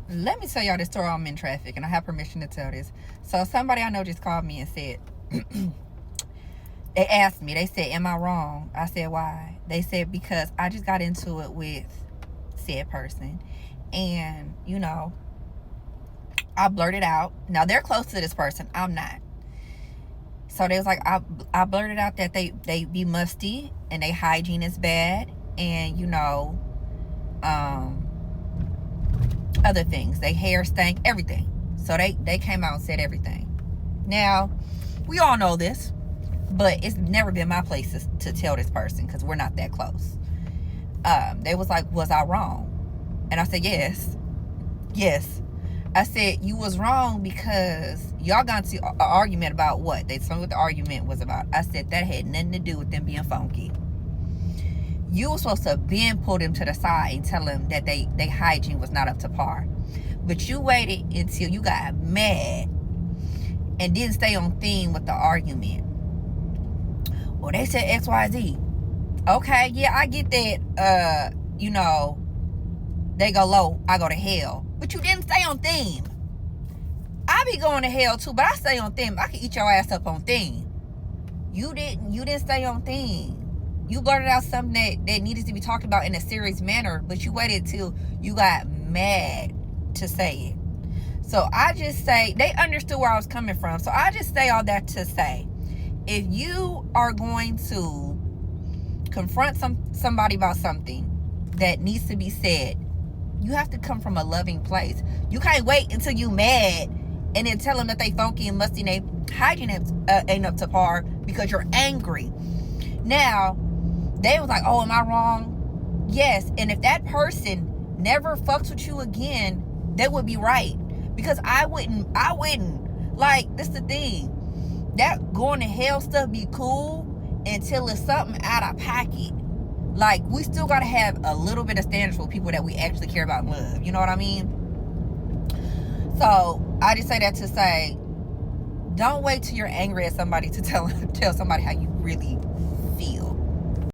Let me tell y'all this story. I'm in traffic and I have permission to tell this. So somebody I know just called me and said, they asked me, they said, am I wrong? I said, why? They said, because I just got into it with said person. And, you know, I blurted out. Now, they're close to this person. I'm not. So they was like, I blurted out that they be musty and they hygiene is bad. And, you know, other things. They hair stank, everything. So they came out and said everything. Now, we all know this, but it's never been my place to tell this person because we're not that close. They was like, was I wrong? And I said, yes. I said, you was wrong because y'all got into an argument about what? They told me what the argument was about. I said, that had nothing to do with them being funky. You were supposed to then pull them to the side and tell them that they hygiene was not up to par. But you waited until you got mad and didn't stay on theme with the argument. Well, they said XYZ. Okay, yeah, I get that, you know, they go low, I go to hell. But you didn't stay on theme. I be going to hell too, but I stay on theme. I can eat your ass up on theme. You didn't stay on theme. You blurted out something that needed to be talked about in a serious manner, but you waited till you got mad to say it. So I just say, they understood where I was coming from. So I just say all that to say, if you are going to confront somebody about something that needs to be said, you have to come from a loving place. You can't wait until you mad and then tell them that they funky and musty and they hygiene ain't up to par because you're angry. Now, they was like, oh, am I wrong? Yes. And if that person never fucks with you again, they would be right. Because I wouldn't. Like, this the thing. That going to hell stuff be cool until it's something out of pocket. Like, we still got to have a little bit of standards for people that we actually care about and love. You know what I mean? So, I just say that to say, don't wait till you're angry at somebody to tell somebody how you really feel.